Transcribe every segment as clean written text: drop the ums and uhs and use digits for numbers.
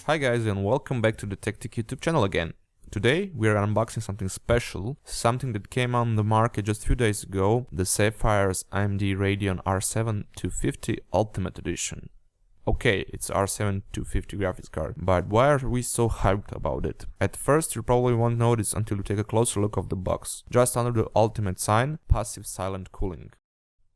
Hi guys, and welcome back to the TechTick YouTube channel again. Today we are unboxing something special, something that came on the market just a few days ago, the Sapphire's AMD Radeon R7 250 Ultimate Edition. Okay, it's R7 250 graphics card, but why are we so hyped about it? At first you probably won't notice until you take a closer look of the box. Just under the Ultimate sign, passive silent cooling.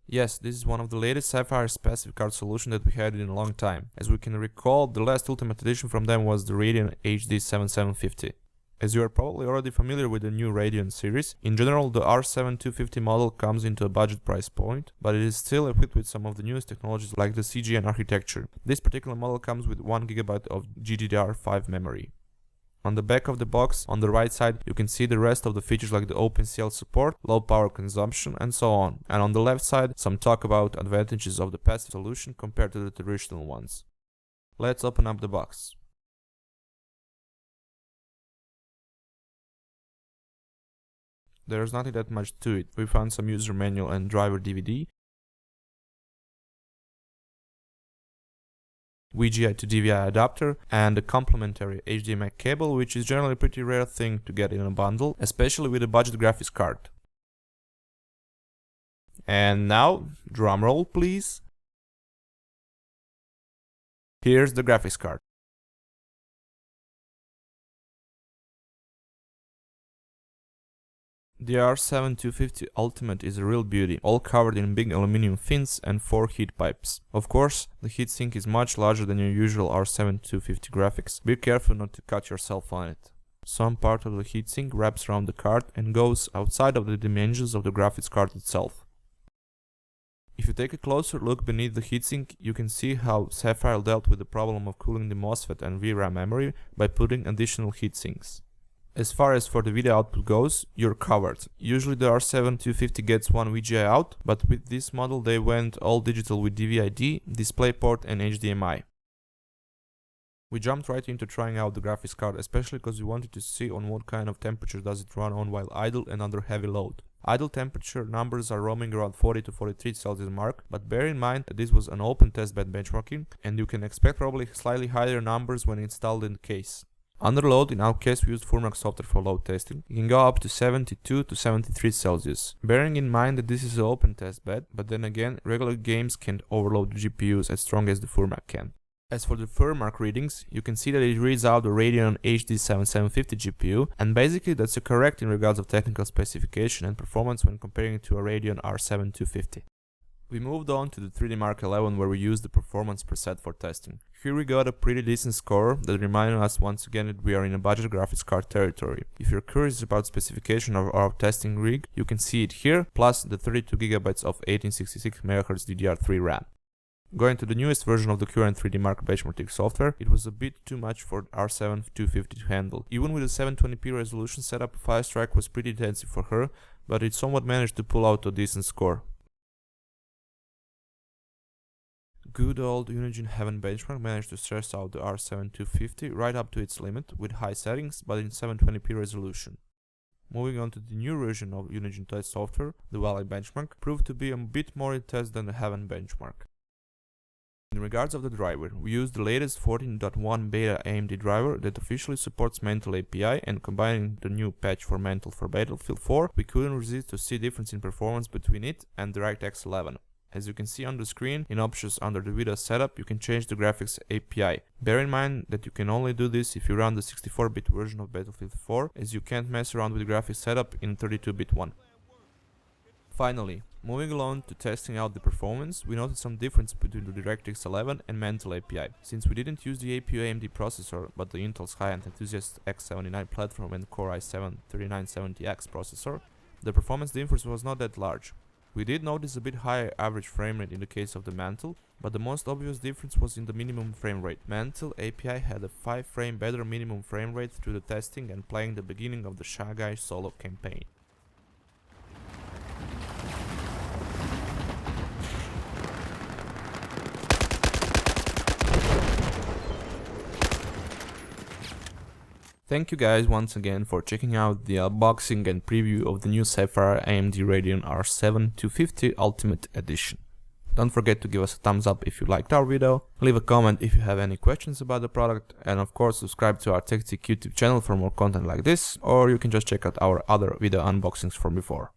Yes, this is one of the latest Sapphire's passive card solution that we had in a long time. As we can recall, the last Ultimate Edition from them was the Radeon HD 7750. As you are probably already familiar with the new Radeon series, in general the R7 250 model comes into a budget price point, but it is still equipped with some of the newest technologies like the CGN architecture. This particular model comes with 1GB of GDDR5 memory. On the back of the box, on the right side, you can see the rest of the features like the OpenCL support, low power consumption, and so on. And on the left side, some talk about advantages of the passive solution compared to the traditional ones. Let's open up the box. There's nothing that much to it. We found some user manual and driver DVD, VGA to DVI adapter, and a complementary HDMI cable, which is generally a pretty rare thing to get in a bundle, especially with a budget graphics card. And now, drumroll please. Here's the graphics card. The R7 250 Ultimate is a real beauty, all covered in big aluminum fins and 4 heat pipes. Of course, the heatsink is much larger than your usual R7 250 graphics. Be careful not to cut yourself on it. Some part of the heatsink wraps around the card and goes outside of the dimensions of the graphics card itself. If you take a closer look beneath the heatsink, you can see how Sapphire dealt with the problem of cooling the MOSFET and VRAM memory by putting additional heatsinks. As far as for the video output goes, you're covered. Usually the R7 250 gets one VGA out, but with this model they went all digital with DVI-D, DisplayPort and HDMI. We jumped right into trying out the graphics card, especially because we wanted to see on what kind of temperature does it run on while idle and under heavy load. Idle temperature numbers are roaming around 40 to 43 Celsius mark, but bear in mind that this was an open testbed benchmarking and you can expect probably slightly higher numbers when installed in the case. Under load, in our case we used Furmac software for load testing, it can go up to 72 to 73 Celsius. Bearing in mind that this is an open test bed, but then again, regular games can't overload the GPUs as strong as the Furmac can. As for the Furmac readings, you can see that it reads out the Radeon HD 7750 GPU, and basically that's correct in regards of technical specification and performance when comparing it to a Radeon R7 250. We moved on to the 3D Mark 11 where we used the performance preset for testing. Here we got a pretty decent score that reminded us once again that we are in a budget graphics card territory. If you're curious about specification of our testing rig, you can see it here, plus the 32GB of 1866MHz DDR3 RAM. Going to the newest version of the current 3D Mark benchmarking software, it was a bit too much for R7 250 to handle. Even with a 720p resolution setup, Firestrike was pretty intensive for her, but it somewhat managed to pull out a decent score. Good old Unigine Heaven benchmark managed to stress out the R7 250 right up to its limit with high settings but in 720p resolution. Moving on to the new version of Unigine test software, the Valley benchmark proved to be a bit more intense than the Heaven benchmark. In regards of the driver, we used the latest 14.1 beta AMD driver that officially supports Mantle API, and combining the new patch for Mantle for Battlefield 4, we couldn't resist to see difference in performance between it and DirectX 11. As you can see on the screen, in options under the video setup, you can change the graphics API. Bear in mind that you can only do this if you run the 64-bit version of Battlefield 4, as you can't mess around with the graphics setup in 32-bit one. Finally, moving along to testing out the performance, we noticed some difference between the DirectX 11 and Mantle API. Since we didn't use the APU AMD processor, but the Intel's high-end Enthusiast X79 platform and Core i7-3970X processor, the performance difference was not that large. We did notice a bit higher average frame rate in the case of the Mantle, but the most obvious difference was in the minimum frame rate. Mantle API had a 5 frame better minimum frame rate through the testing and playing the beginning of the Shy Guy solo campaign. Thank you guys once again for checking out the unboxing and preview of the new Sapphire AMD Radeon R7 250 Ultimate Edition. Don't forget to give us a thumbs up if you liked our video, leave a comment if you have any questions about the product, and of course subscribe to our TechTeak YouTube channel for more content like this, or you can just check out our other video unboxings from before.